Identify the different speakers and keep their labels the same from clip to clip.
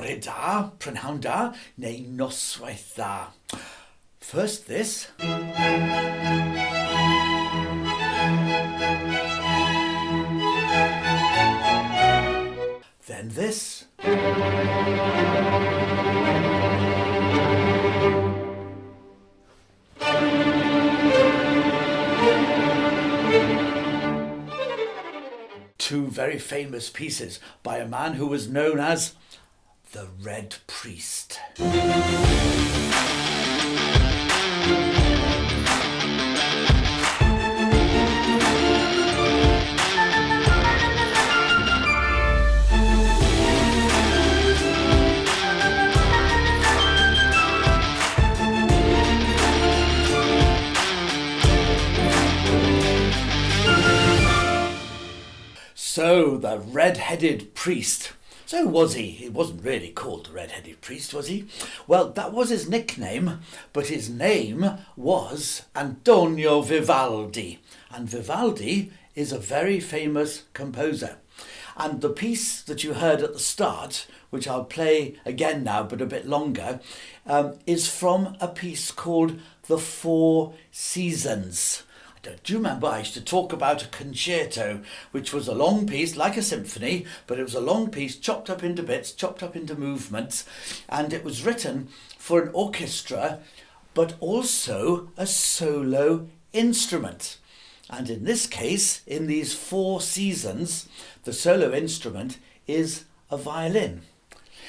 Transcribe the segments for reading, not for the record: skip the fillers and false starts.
Speaker 1: bore da, prynhawn da, neu noswaith dda. First this. Then this. Two very famous pieces by a man who was known as the Red Priest. So, the red-headed priest. So who was he? He wasn't really called the red-headed priest, was he? Well, that was his nickname, but his name was Antonio Vivaldi. And Vivaldi is a very famous composer. And the piece that you heard at the start, which I'll play again now, but a bit longer, is from a piece called The Four Seasons. Do you remember I used to talk about a concerto, which was a long piece, like a symphony, but it was a long piece chopped up into bits, chopped up into movements, and it was written for an orchestra, but also a solo instrument. And in this case, in these 4 seasons, the solo instrument is a violin.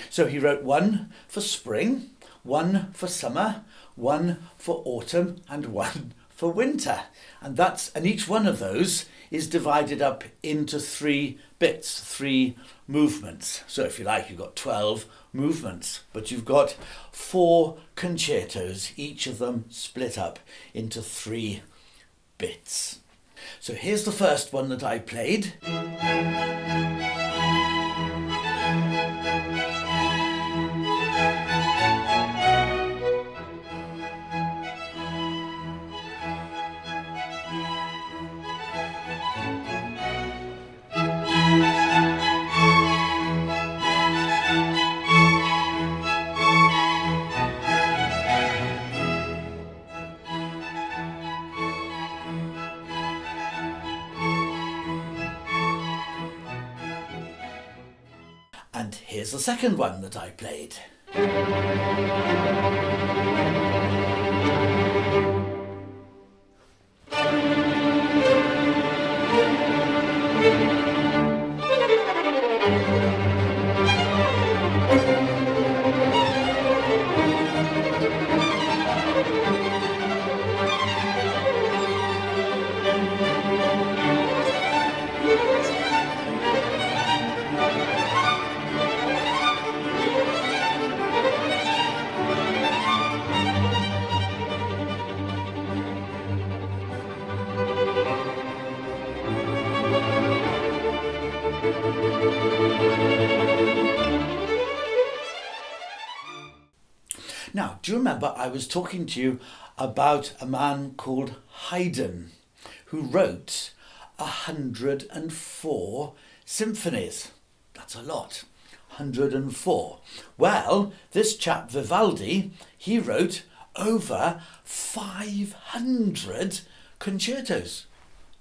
Speaker 1: So he wrote one for spring, one for summer, one for autumn, and one for winter. And each one of those is divided up into 3 bits, 3 movements. So if you like, you've got 12 movements, but you've got 4 concertos, each of them split up into 3 bits. So here's the first one that I played. And here's the second one that I played. Now, do you remember I was talking to you about a man called Haydn who wrote 104 symphonies? That's a lot, 104. Well, this chap Vivaldi, he wrote over 500 concertos.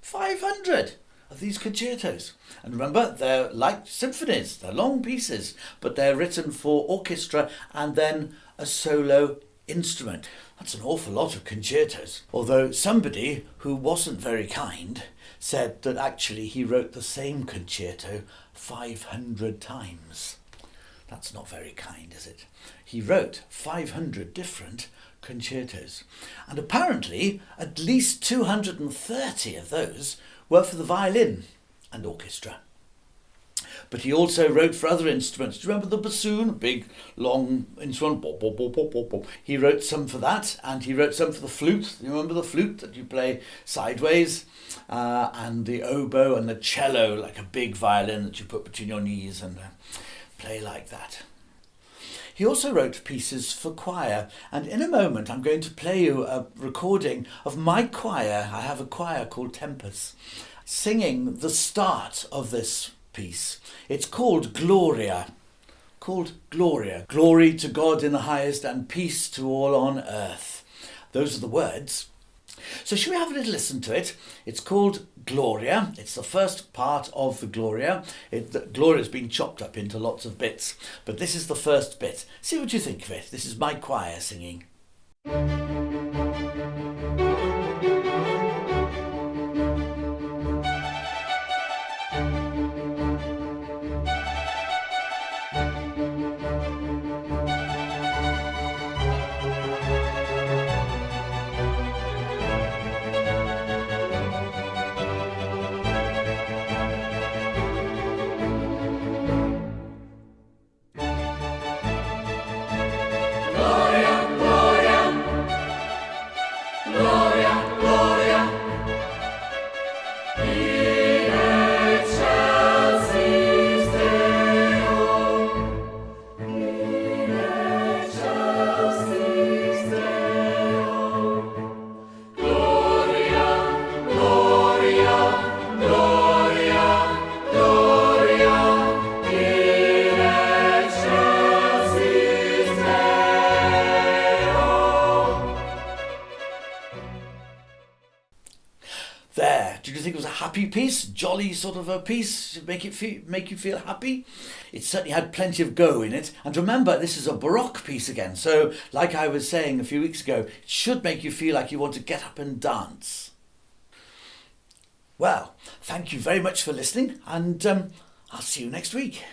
Speaker 1: 500 of these concertos. And remember, they're like symphonies, they're long pieces, but they're written for orchestra and then a solo instrument. That's an awful lot of concertos. Although somebody who wasn't very kind said that actually he wrote the same concerto 500 times. That's not very kind, is it? He wrote 500 different concertos. And apparently at least 230 of those were for the violin and orchestra. But he also wrote for other instruments. Do you remember the bassoon? Big, long instrument. Bop, bop, bop, bop, bop, bop. He wrote some for that, and he wrote some for the flute. You remember the flute that you play sideways? And the oboe and the cello, like a big violin that you put between your knees and play like that. He also wrote pieces for choir, and in a moment I'm going to play you a recording of my choir. I have a choir called Tempus, singing the start of this piece. It's called Gloria. called Gloria. Glory to God in the highest and peace to all on earth. Those are the words. So shall we have a little listen to it? It's called Gloria. It's the first part of the Gloria. Gloria's been chopped up into lots of bits, but this is the first bit. See what you think of it. This is my choir singing. There, did you think it was a happy piece? Jolly sort of a piece? Make you feel happy? It certainly had plenty of go in it. And remember, this is a Baroque piece again. So, like I was saying a few weeks ago, it should make you feel like you want to get up and dance. Well, thank you very much for listening, and I'll see you next week.